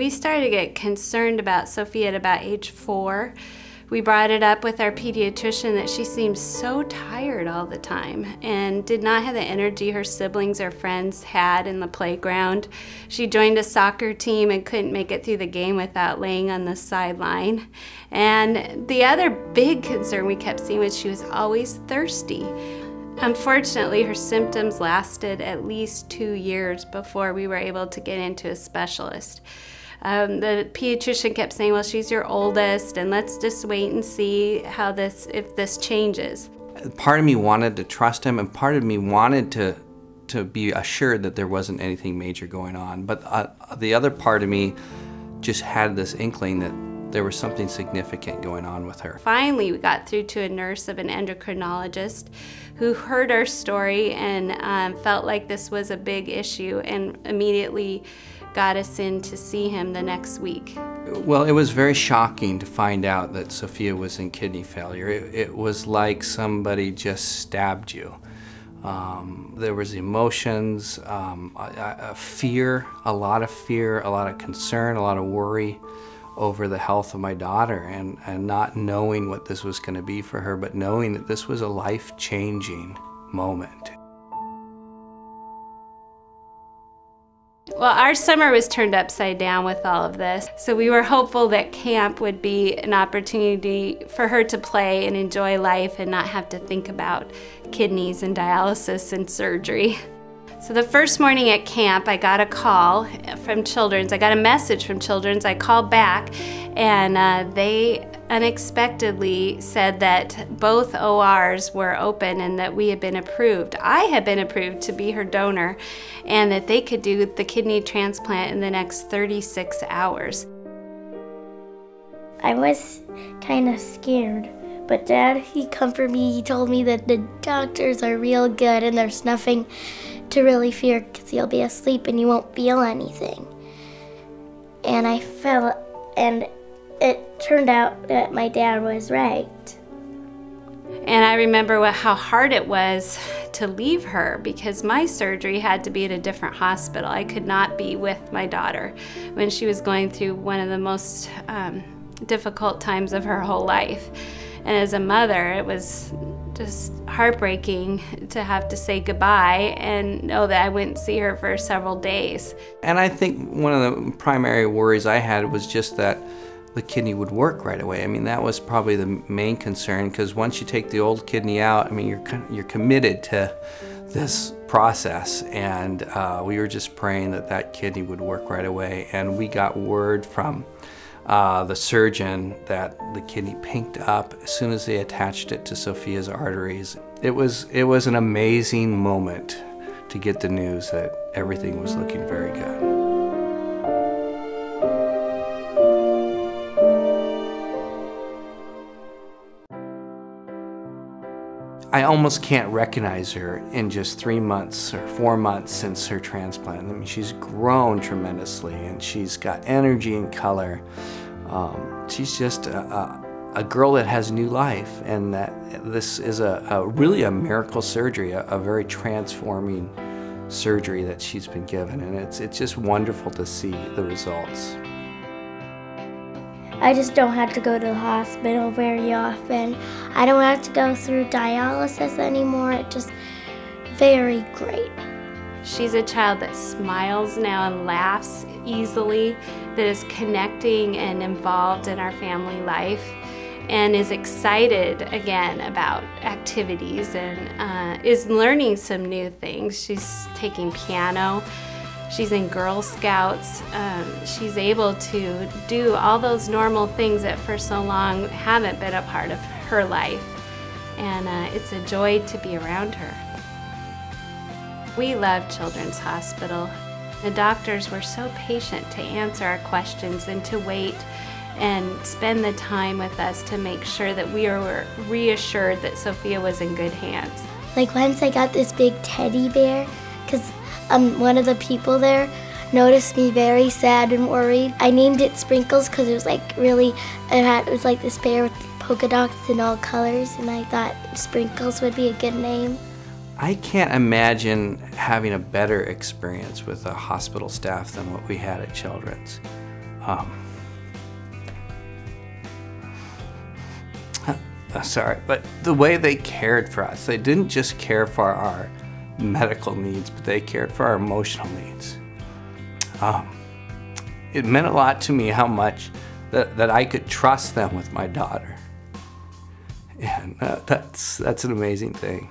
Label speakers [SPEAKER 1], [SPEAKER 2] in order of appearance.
[SPEAKER 1] We started to get concerned about Sophia at about age 4. We brought it up with our pediatrician that she seemed so tired all the time and did not have the energy her siblings or friends had in the playground. She joined a soccer team and couldn't make it through the game without laying on the sideline. And the other big concern we kept seeing was she was always thirsty. Unfortunately, her symptoms lasted at least 2 years before we were able to get into a specialist. The pediatrician kept saying, well, she's your oldest, and let's just wait and see how if this changes.
[SPEAKER 2] Part of me wanted to trust him, and part of me wanted to be assured that there wasn't anything major going on. But the other part of me just had this inkling that there was something significant going on with her.
[SPEAKER 1] Finally, we got through to a nurse of an endocrinologist who heard our story and felt like this was a big issue and immediately got us in to see him the next week.
[SPEAKER 2] Well, it was very shocking to find out that Sophia was in kidney failure. It was like somebody just stabbed you. There was emotions, fear, a lot of concern, a lot of worry over the health of my daughter, and not knowing what this was going to be for her, but knowing that this was a life-changing moment.
[SPEAKER 1] Well, our summer was turned upside down with all of this, so we were hopeful that camp would be an opportunity for her to play and enjoy life and not have to think about kidneys and dialysis and surgery. So the first morning at camp, I got a call from Children's. I got a message from Children's. I called back, and they unexpectedly said that both ORs were open and that we had been approved. I had been approved to be her donor, and that they could do the kidney transplant in the next 36 hours.
[SPEAKER 3] I was kind of scared, but Dad, he comforted me. He told me that the doctors are real good and there's nothing to really fear because you'll be asleep and you won't feel anything. And I felt, and it turned out that my dad was right.
[SPEAKER 1] And I remember how hard it was to leave her because my surgery had to be at a different hospital. I could not be with my daughter when she was going through one of the most difficult times of her whole life. And as a mother, it was just heartbreaking to have to say goodbye and know that I wouldn't see her for several days.
[SPEAKER 2] And I think one of the primary worries I had was just that the kidney would work right away. I mean, that was probably the main concern, because once you take the old kidney out, I mean, you're committed to this process, and we were just praying that that kidney would work right away. And we got word from the surgeon that the kidney pinked up as soon as they attached it to Sophia's arteries. It was an amazing moment to get the news that everything was looking very good. I almost can't recognize her in just 3 months or 4 months since her transplant. I mean, she's grown tremendously, and she's got energy and color. She's just a girl that has new life, and that this is really a miracle surgery, a very transforming surgery that she's been given, and it's just wonderful to see the results.
[SPEAKER 3] I just don't have to go to the hospital very often. I don't have to go through dialysis anymore. It's just very great.
[SPEAKER 1] She's a child that smiles now and laughs easily, that is connecting and involved in our family life, and is excited again about activities and is learning some new things. She's taking piano. She's in Girl Scouts. She's able to do all those normal things that for so long haven't been a part of her life. And it's a joy to be around her. We love Children's Hospital. The doctors were so patient to answer our questions and to wait and spend the time with us to make sure that we were reassured that Sophia was in good hands.
[SPEAKER 3] Like once I got this big teddy bear, because one of the people there noticed me very sad and worried. I named it Sprinkles because it was like really, it was like this bear with polka dots in all colors, and I thought Sprinkles would be a good name.
[SPEAKER 2] I can't imagine having a better experience with a hospital staff than what we had at Children's. Sorry, but the way they cared for us, they didn't just care for our medical needs, but they cared for our emotional needs. It meant a lot to me how much that I could trust them with my daughter. And that's an amazing thing.